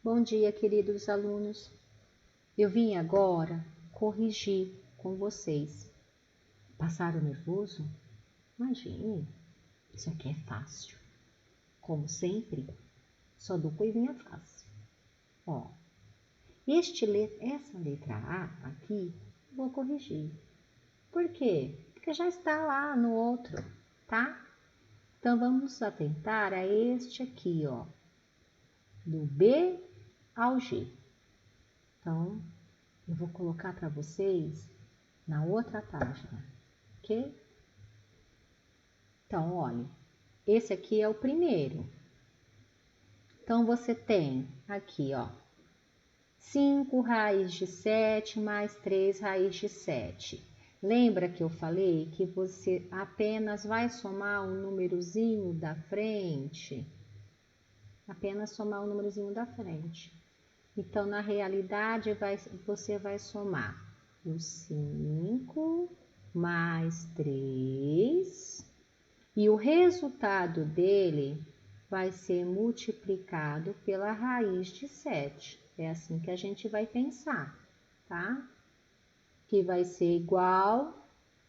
Bom dia, queridos alunos. Eu vim agora corrigir com vocês. Passaram nervoso? Imagine, isso aqui é fácil. Como sempre, só dou coisinha fácil. Ó, essa letra A aqui, vou corrigir. Por quê? Porque já está lá no outro, tá? Então, vamos atentar a este aqui, ó, do B ao G. Então, eu vou colocar para vocês na outra página, ok? Então, olha, esse aqui é o primeiro. Então, você tem aqui, ó, 5 raiz de 7 mais 3 raiz de 7. Lembra que eu falei que você apenas vai somar um númerozinho da frente? Apenas somar um númerozinho da frente. Então, na realidade, você vai somar o 5 mais 3 e o resultado dele vai ser multiplicado pela raiz de 7. É assim que a gente vai pensar, tá? Que vai ser igual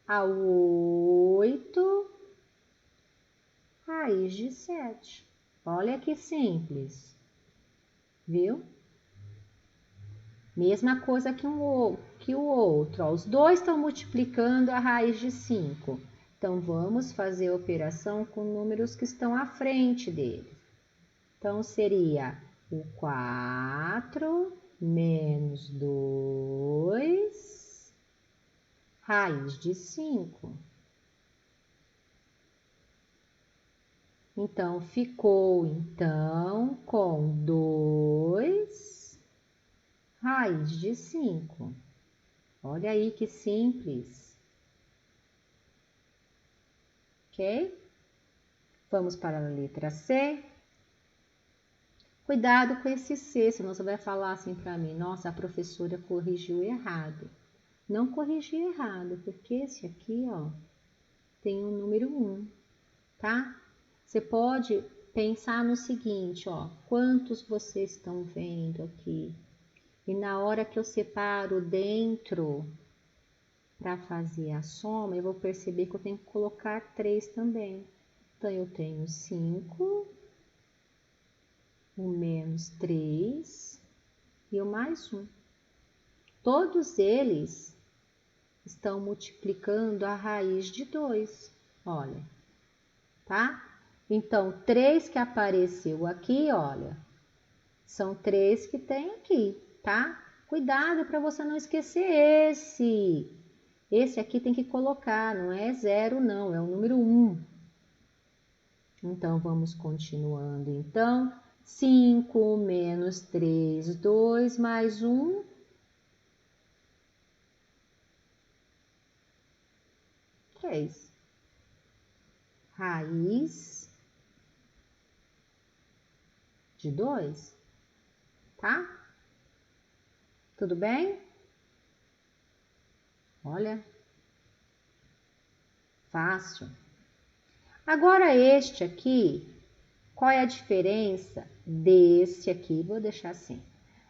a 8 raiz de 7. Olha que simples, viu? Mesma coisa que o outro. Ó, os dois estão multiplicando a raiz de 5. Então, vamos fazer a operação com números que estão à frente deles. Então, seria o 4 menos 2 raiz de 5. Então, ficou, então, com 2 raiz de 5. Olha aí que simples. Ok? Vamos para a letra C. Cuidado com esse C, senão você vai falar assim para mim, nossa, a professora corrigiu errado. Não corrigi errado, porque esse aqui, ó, tem o número 1, tá? Você pode pensar no seguinte, ó, quantos vocês estão vendo aqui? E na hora que eu separo dentro para fazer a soma, eu vou perceber que eu tenho que colocar 3 também. Então, eu tenho 5, o menos 3 e o mais 1. Todos eles estão multiplicando a raiz de 2, olha, tá? Então, 3 que apareceu aqui, olha, são 3 que tem aqui, tá? Cuidado para você não esquecer esse. Esse aqui tem que colocar, não é 0 não, é o número 1. Então, vamos continuando. Então, 5 menos 3, 2 mais 1. 3. Raiz de 2, tá? Tudo bem? Olha, fácil. Agora este aqui, qual é a diferença desse aqui? Vou deixar assim.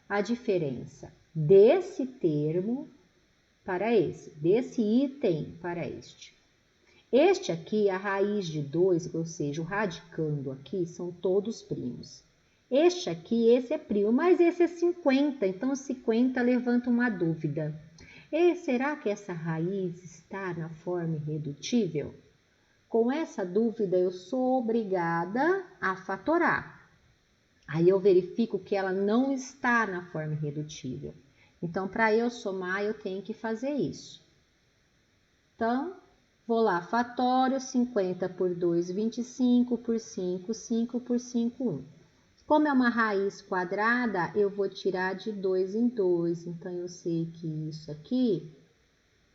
A diferença desse termo para esse, desse item para este. Este aqui, a raiz de 2, ou seja, o radicando aqui, são todos primos. Este aqui, esse é primo, mas esse é 50, então 50 levanta uma dúvida. E será que essa raiz está na forma irredutível? Com essa dúvida, eu sou obrigada a fatorar. Aí eu verifico que ela não está na forma irredutível. Então, para eu somar, eu tenho que fazer isso. Então, vou lá, fatório, 50 por 2, 25, por 5, 5 por 5, 1. Como é uma raiz quadrada, eu vou tirar de 2 em 2. Então, eu sei que isso aqui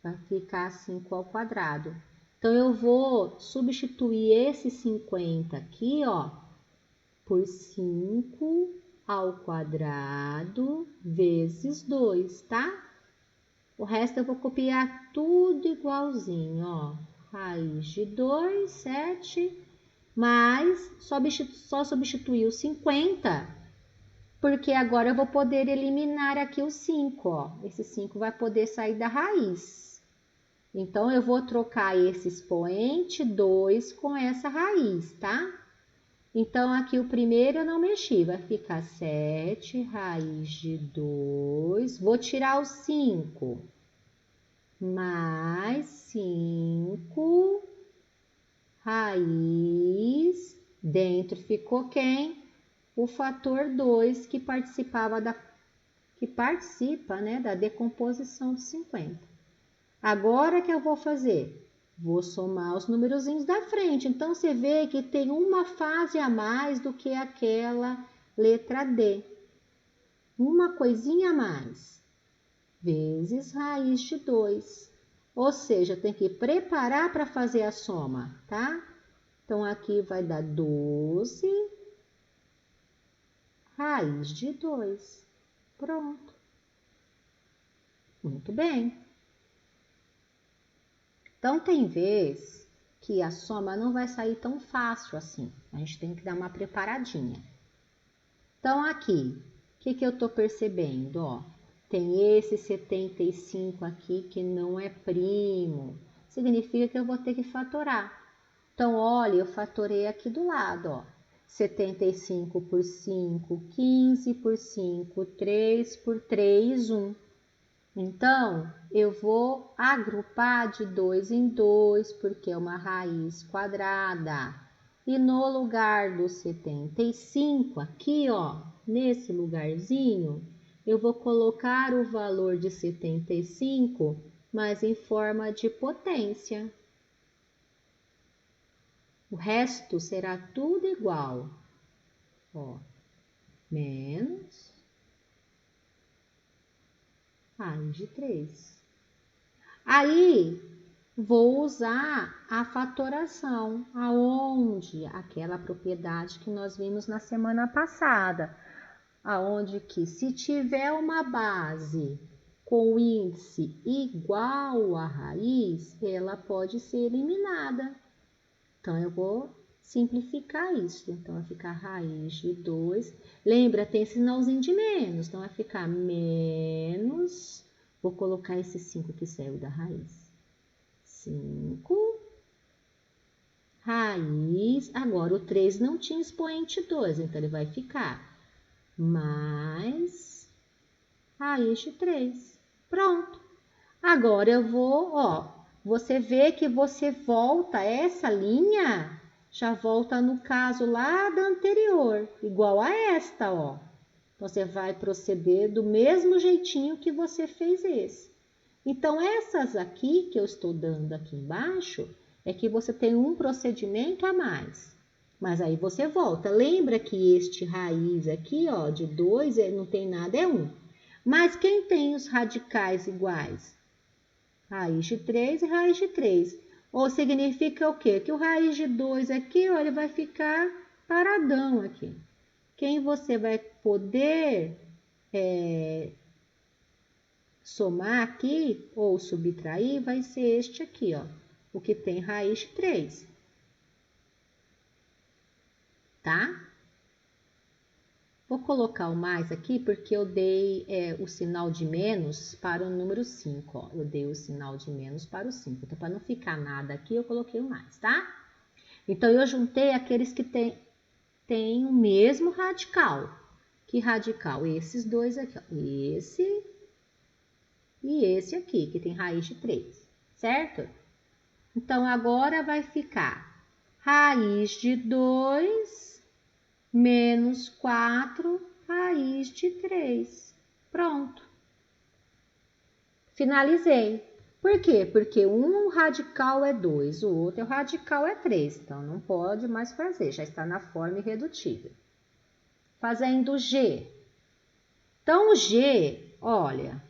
vai ficar 5 ao quadrado. Então, eu vou substituir esse 50 aqui, ó, por 5 ao quadrado vezes 2, tá? O resto eu vou copiar tudo igualzinho, ó. Raiz de 2, 7, mas só substituir o 50 Porque agora eu vou poder eliminar aqui o 5, ó. Esse 5 vai poder sair da raiz. Então, eu vou trocar esse expoente 2 com essa raiz, tá? Então, aqui o primeiro eu não mexi, vai ficar 7 raiz de 2. Vou tirar o 5. Mais 5 raiz. Dentro ficou quem? O fator 2 que participa, né, da decomposição de 50. Agora, o que eu vou fazer? Vou somar os numerozinhos da frente. Então, você vê que tem uma fase a mais do que aquela letra D. Uma coisinha a mais. Vezes raiz de 2. Ou seja, tem que preparar para fazer a soma, tá? Então, aqui vai dar 12 raiz de 2. Pronto. Muito bem. Então, tem vez que a soma não vai sair tão fácil assim. A gente tem que dar uma preparadinha. Então, aqui, o que eu estou percebendo? Ó, tem esse 75 aqui que não é primo. Significa que eu vou ter que fatorar. Então, olha, eu fatorei aqui do lado, ó. 75 por 5, 15 por 5, 3 por 3, 1. Então, eu vou agrupar de 2 em 2, porque é uma raiz quadrada. E no lugar do 75, aqui, ó, nesse lugarzinho, eu vou colocar o valor de 75, mas em forma de potência. O resto será tudo igual. Ó, menos raiz de 3. Aí, vou usar a fatoração, aonde aquela propriedade que nós vimos na semana passada, aonde que se tiver uma base com índice igual à raiz, ela pode ser eliminada. Então, eu vou simplificar isso. Então, vai ficar raiz de 2. Lembra, tem sinalzinho de menos. Então, vai ficar menos. Vou colocar esse 5 que saiu da raiz. 5. Raiz. Agora, o 3 não tinha expoente 2. Então, ele vai ficar mais raiz de 3. Pronto. Agora, eu vou, ó. Você vê que você volta essa linha, já volta no caso lá da anterior, igual a esta, ó. Você vai proceder do mesmo jeitinho que você fez esse. Então, essas aqui que eu estou dando aqui embaixo, é que você tem um procedimento a mais. Mas aí você volta. Lembra que este raiz aqui, ó, de 2, não tem nada, é 1. Mas quem tem os radicais iguais? Raiz de 3 e raiz de 3. Ou significa o quê? Que o raiz de 2 aqui, ó, ele vai ficar paradão aqui. Quem você vai poder somar aqui, ou subtrair, vai ser este aqui, ó. O que tem raiz de 3. Tá? Vou colocar o mais aqui porque eu dei o sinal de menos para o número 5, ó. Eu dei o sinal de menos para o 5. Então, para não ficar nada aqui, eu coloquei o mais, tá? Então, eu juntei aqueles que tem o mesmo radical. Que radical? Esses dois aqui, ó. Esse e esse aqui, que tem raiz de 3, certo? Então, agora vai ficar raiz de 2 menos 4 raiz de 3. Pronto. Finalizei. Por quê? Porque um radical é 2, o outro radical é 3. Então, não pode mais fazer, já está na forma irredutível. Fazendo G. Então, o G, olha,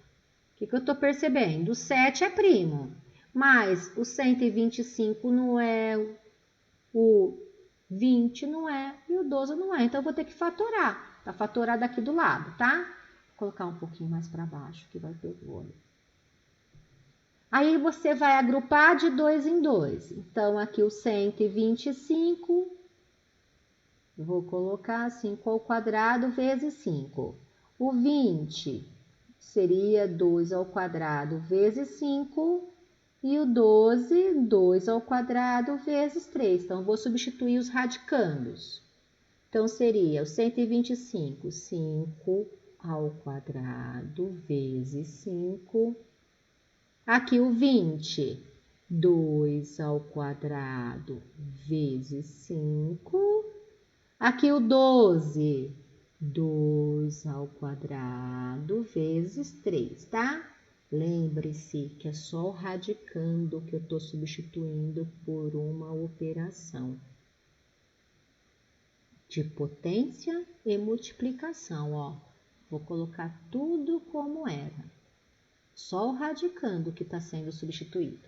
o que eu estou percebendo? O 7 é primo, mas o 125 não é, o 20 não é e o 12 não é. Então, eu vou ter que fatorar. Tá fatorado aqui do lado, tá? Vou colocar um pouquinho mais para baixo, que vai ter o olho. Aí, você vai agrupar de 2 em 2. Então, aqui o 125 vou colocar 5 ao quadrado vezes 5. O 20 seria 2 ao quadrado vezes 5. E o 12, 2 ao quadrado vezes 3. Então, vou substituir os radicandos. Então, seria o 125, 5 ao quadrado vezes 5. Aqui o 20, 2 ao quadrado vezes 5. Aqui o 12, 2 ao quadrado vezes 3, tá? Lembre-se que é só o radicando que eu estou substituindo por uma operação de potência e multiplicação, ó. Vou colocar tudo como era. Só o radicando que está sendo substituído.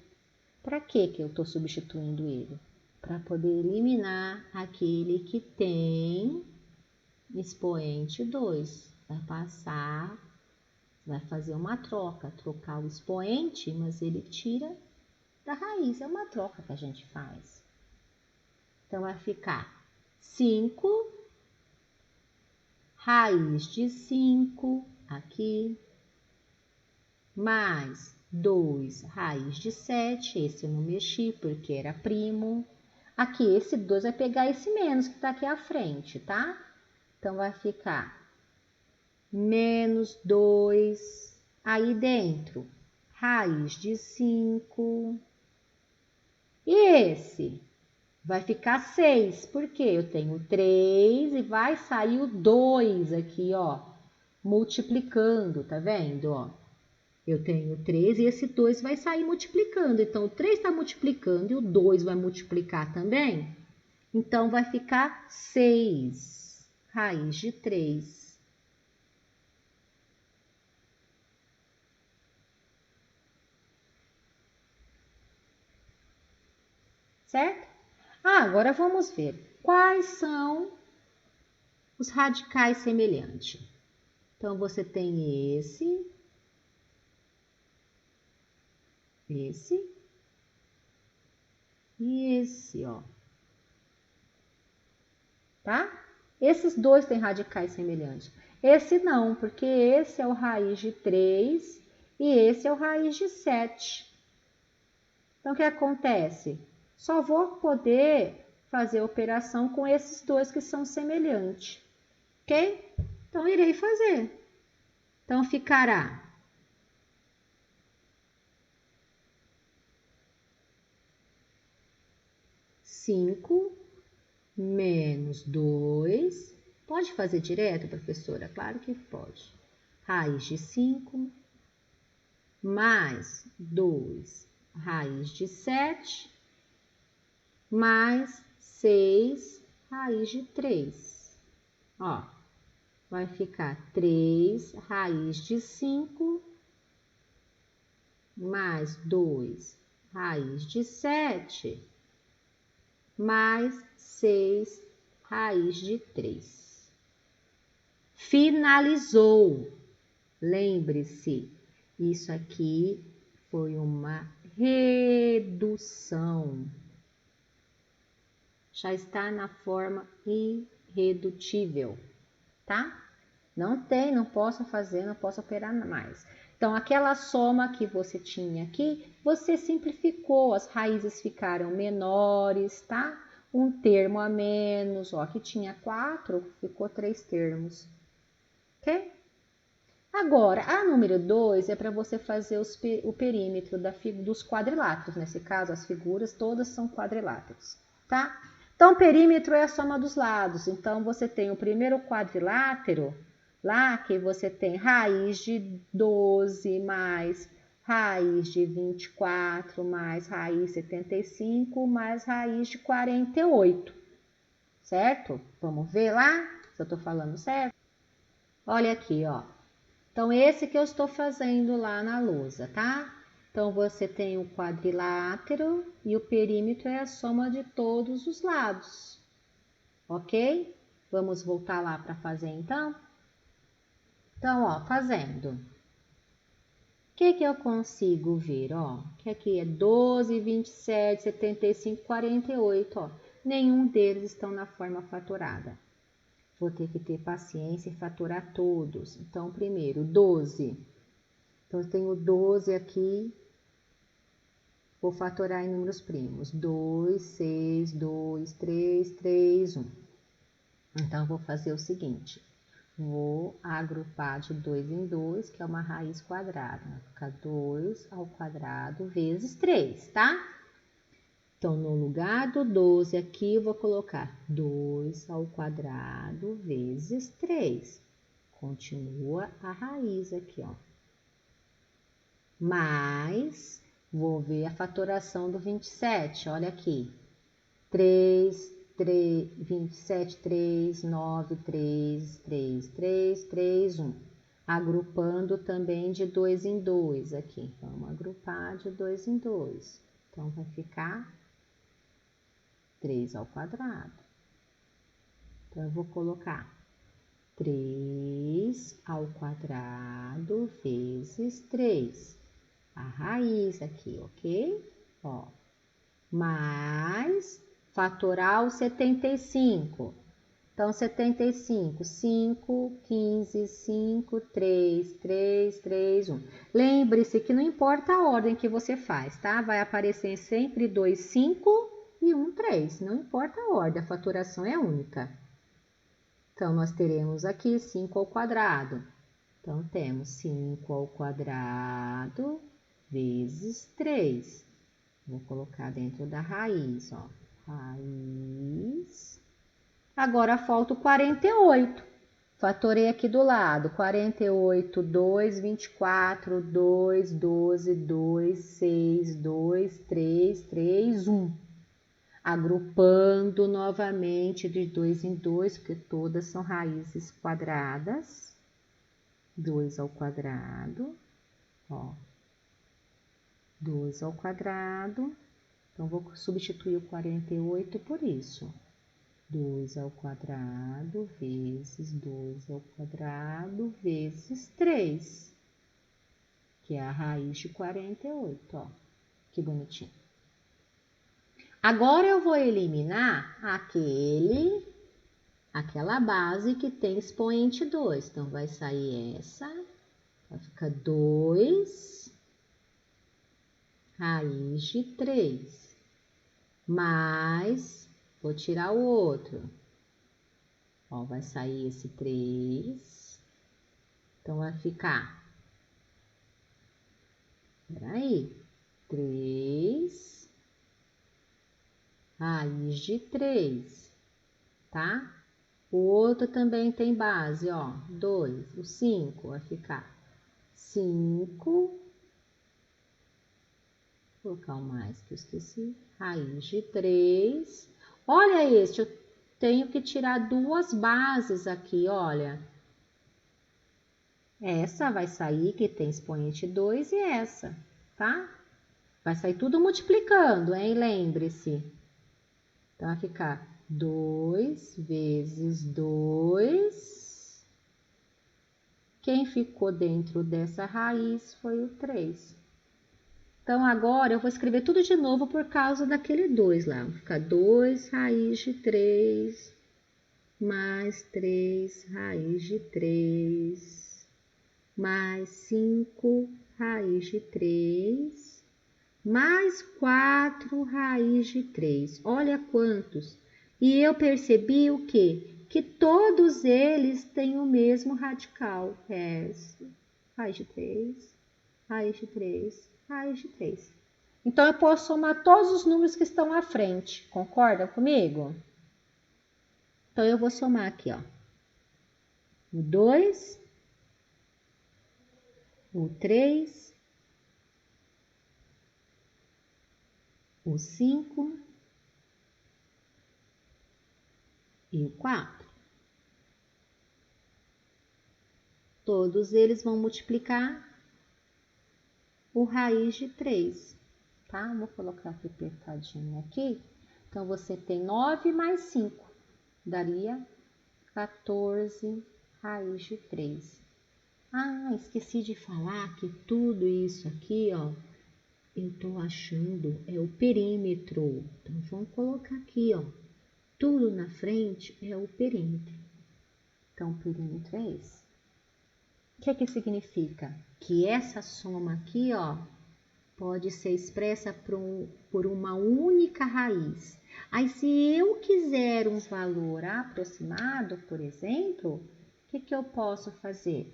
Para que eu estou substituindo ele? Para poder eliminar aquele que tem expoente 2. Vai passar, vai fazer uma troca, trocar o expoente, mas ele tira da raiz. É uma troca que a gente faz. Então, vai ficar 5, raiz de 5, aqui, mais 2, raiz de 7, esse eu não mexi porque era primo. Aqui, esse 2 vai pegar esse menos que está aqui à frente, tá? Então, vai ficar menos 2, aí dentro, raiz de 5. E esse vai ficar 6, porque eu tenho 3 e vai sair o 2 aqui, ó, multiplicando, tá vendo, ó? Eu tenho 3 e esse 2 vai sair multiplicando. Então, o 3 está multiplicando e o 2 vai multiplicar também. Então, vai ficar 6, raiz de 3. Certo? Agora vamos ver quais são os radicais semelhantes. Então, você tem esse e esse, ó. Tá? Esses dois têm radicais semelhantes. Esse não, porque esse é o raiz de 3 e esse é o raiz de 7. Então, o que acontece? Só vou poder fazer a operação com esses dois que são semelhantes. Ok? Então, irei fazer. Então, ficará 5 menos 2. Pode fazer direto, professora? Claro que pode. Raiz de 5 mais 2, raiz de 7, mais 6, raiz de 3. Ó, vai ficar 3, raiz de 5, mais 2, raiz de 7, mais 6, raiz de 3. Finalizou. Lembre-se, isso aqui foi uma redução. Já está na forma irredutível, tá? Não posso fazer, não posso operar mais. Então, aquela soma que você tinha aqui, você simplificou, as raízes ficaram menores, tá? Um termo a menos, ó, aqui tinha 4, ficou 3 termos, ok? Agora, a número 2 é para você fazer o perímetro dos quadriláteros. Nesse caso, as figuras todas são quadriláteros, tá? Então, o perímetro é a soma dos lados. Então, você tem o primeiro quadrilátero, lá que você tem raiz de 12 mais raiz de 24 mais raiz de 75 mais raiz de 48, certo? Vamos ver lá se eu estou falando certo? Olha aqui, ó. Então, esse que eu estou fazendo lá na lousa, tá? Então, você tem o quadrilátero e o perímetro é a soma de todos os lados, ok? Vamos voltar lá para fazer, então? Então, ó, fazendo. O que eu consigo ver, ó? Que aqui é 12, 27, 75, 48, ó. nenhum deles estão na forma fatorada. Vou ter que ter paciência e fatorar todos. Então, primeiro, 12. Então, eu tenho 12 aqui. Vou fatorar em números primos. 2, 6, 2, 3, 3, 1. Então, vou fazer o seguinte. Vou agrupar de 2 em 2, que é uma raiz quadrada. Vai ficar 2 ao quadrado vezes 3, tá? Então, no lugar do 12 aqui, eu vou colocar 2 ao quadrado vezes 3. Continua a raiz aqui, ó. Mais, vou ver a fatoração do 27, olha aqui. 3, 27, 3, 9, 3, 3, 3, 3, 1. Agrupando também de 2 em 2 aqui. Vamos agrupar de 2 em 2. Então, vai ficar 3 ao quadrado. Então, eu vou colocar 3 ao quadrado vezes 3. A raiz aqui, ok? Ó. Mais fatorar o 75. Então, 75, 5, 15, 5, 3, 3, 3, 1. Lembre-se que não importa a ordem que você faz, tá? Vai aparecer sempre 2, 5 e 1, 3. Não importa a ordem, a fatoração é única. Então, nós teremos aqui 5 ao quadrado. Então, temos 5 ao quadrado vezes 3. Vou colocar dentro da raiz, ó. Raiz. Agora, falta o 48. Fatorei aqui do lado. 48, 2, 24, 2, 12, 2, 6, 2, 3, 3, 1. Agrupando novamente de 2 em 2, porque todas são raízes quadradas. 2 ao quadrado, ó. 2 ao quadrado. Então, vou substituir o 48 por isso. 2 ao quadrado vezes 2 ao quadrado vezes 3, que é a raiz de 48, ó. Que bonitinho. Agora, eu vou eliminar aquela base que tem expoente 2. Então, vai sair essa, vai ficar 2 raiz de 3, mais, vou tirar o outro, ó, vai sair esse 3, então vai ficar, peraí, 3 raiz de 3, tá? O outro também tem base, ó, 2, o 5 vai ficar 5, vou colocar o mais que eu esqueci, raiz de 3. Olha este, eu tenho que tirar duas bases aqui, olha. Essa vai sair, que tem expoente 2, e essa, tá? Vai sair tudo multiplicando, hein? Lembre-se. Então, vai ficar 2 vezes 2. Quem ficou dentro dessa raiz foi o 3. Então, agora eu vou escrever tudo de novo por causa daquele 2 lá. Vai ficar 2 raiz de 3 mais 3 raiz de 3, mais 5 raiz de 3, mais 4 raiz de 3. Olha quantos. E eu percebi o quê? Que todos eles têm o mesmo radical. Raiz de 3, raiz de 3, raiz de 3. Então, eu posso somar todos os números que estão à frente. Concordam comigo? Então, eu vou somar aqui, ó. O 2, o 3, o 5 e o 4. Todos eles vão multiplicar o raiz de 3, tá? Vou colocar aqui apertadinho aqui. Então, você tem 9 mais 5, daria 14 raiz de 3. Ah, esqueci de falar que tudo isso aqui, ó, eu tô achando é o perímetro. Então, vamos colocar aqui, ó. tudo na frente é o perímetro. Então, o perímetro é esse. O que significa? Que essa soma aqui, ó, pode ser expressa por uma única raiz. Aí, se eu quiser um valor aproximado, por exemplo, o que eu posso fazer?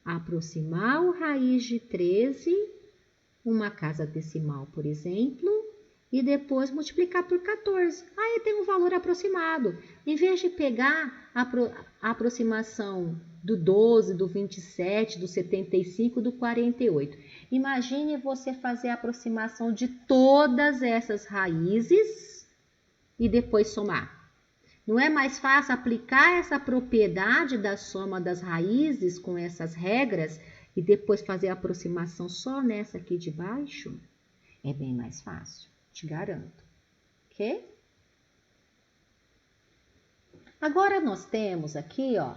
Aproximar o raiz de 13, uma casa decimal, por exemplo, e depois multiplicar por 14. Aí tem um valor aproximado. Em vez de pegar a aproximação do 12, do 27, do 75, do 48. Imagine você fazer a aproximação de todas essas raízes e depois somar. Não é mais fácil aplicar essa propriedade da soma das raízes com essas regras e depois fazer a aproximação só nessa aqui de baixo? É bem mais fácil, te garanto. Ok? Agora nós temos aqui, ó,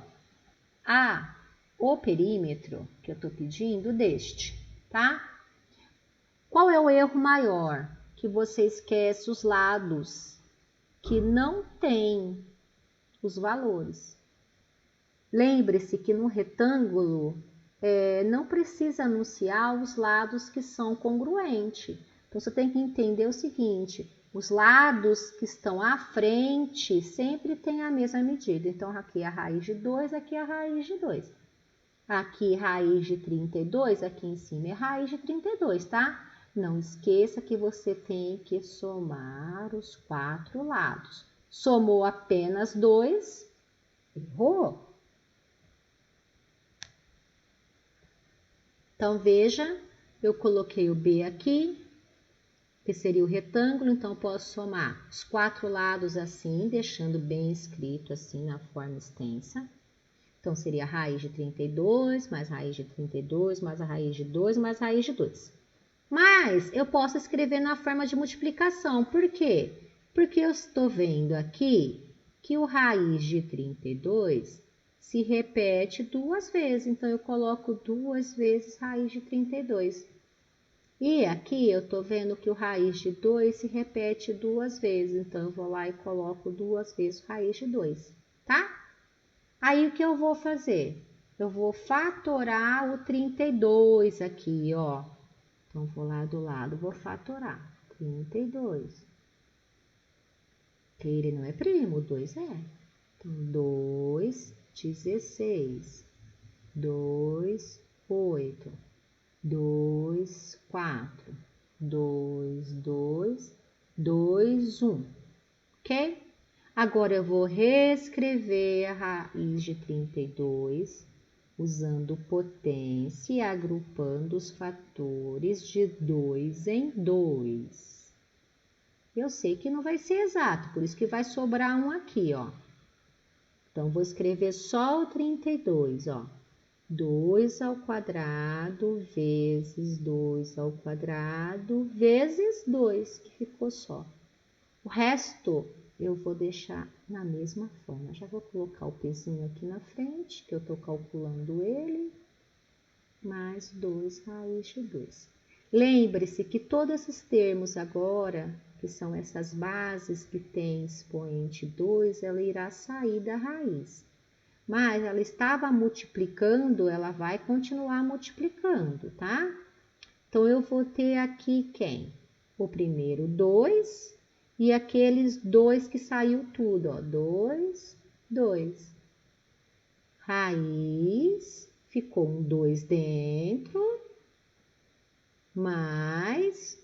o perímetro que eu estou pedindo deste, tá? Qual é o erro maior? Que você esquece os lados que não tem os valores. Lembre-se que no retângulo não precisa anunciar os lados que são congruentes. Então, você tem que entender o seguinte, os lados que estão à frente sempre têm a mesma medida. Então, aqui é a raiz de 2, aqui é a raiz de 2. Aqui, raiz de 32, aqui em cima é raiz de 32, tá? Não esqueça que você tem que somar os 4 lados. Somou apenas 2, errou. Então, veja, eu coloquei o B aqui, que seria o retângulo, então eu posso somar os 4 lados assim, deixando bem escrito assim na forma extensa. Então, seria a raiz de 32, mais raiz de 32, mais a raiz de 2, mais a raiz de 2. Mas eu posso escrever na forma de multiplicação. Por quê? Porque eu estou vendo aqui que o raiz de 32 se repete 2 vezes. Então, eu coloco 2 vezes raiz de 32. E aqui eu estou vendo que o raiz de 2 se repete 2 vezes. Então, eu vou lá e coloco 2 vezes raiz de 2, tá? Aí, o que eu vou fazer? Eu vou fatorar o 32 aqui, ó. Então, vou lá do lado, vou fatorar 32. Que ele não é primo, 2 é. Então, 2, 16. 2, 8. 2, 4. 2, 2. 2, 1. Ok? Agora, eu vou reescrever a raiz de 32 usando potência e agrupando os fatores de 2 em 2. Eu sei que não vai ser exato, por isso que vai sobrar um aqui, ó. Então, vou escrever só o 32, ó. 2 ao quadrado vezes 2 ao quadrado vezes 2, que ficou só. O resto eu vou deixar na mesma forma. Já vou colocar o pezinho aqui na frente, que eu estou calculando ele, mais 2 raiz de 2. Lembre-se que todos esses termos agora, que são essas bases que tem expoente 2, ela irá sair da raiz. Mas ela estava multiplicando, ela vai continuar multiplicando, tá? Então, eu vou ter aqui quem? O primeiro 2 e aqueles 2 que saiu tudo, ó. 2, 2. Raiz, ficou um 2 dentro, mais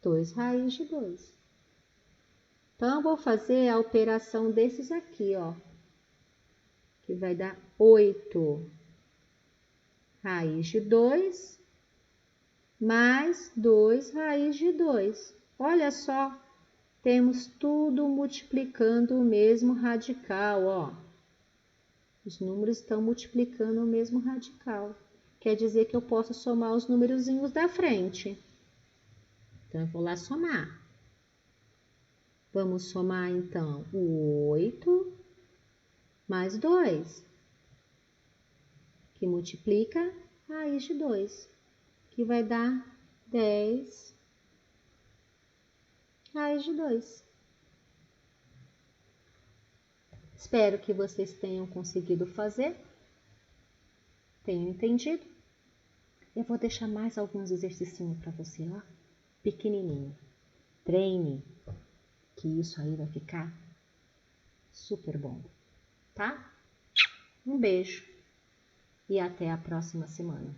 2 raiz de 2. Então, eu vou fazer a operação desses aqui, ó. Que vai dar 8 raiz de 2, mais 2 raiz de 2. Olha só, temos tudo multiplicando o mesmo radical, ó. Os números estão multiplicando o mesmo radical. Quer dizer que eu posso somar os númerozinhos da frente. Então, eu vou lá somar. Vamos somar, então, o 8 mais 2, que multiplica raiz de 2, que vai dar 10 raiz de 2. Espero que vocês tenham conseguido fazer, tenham entendido. Eu vou deixar mais alguns exercícios para você, ó, pequenininho. Treine, que isso aí vai ficar super bom, tá? Um beijo e até a próxima semana.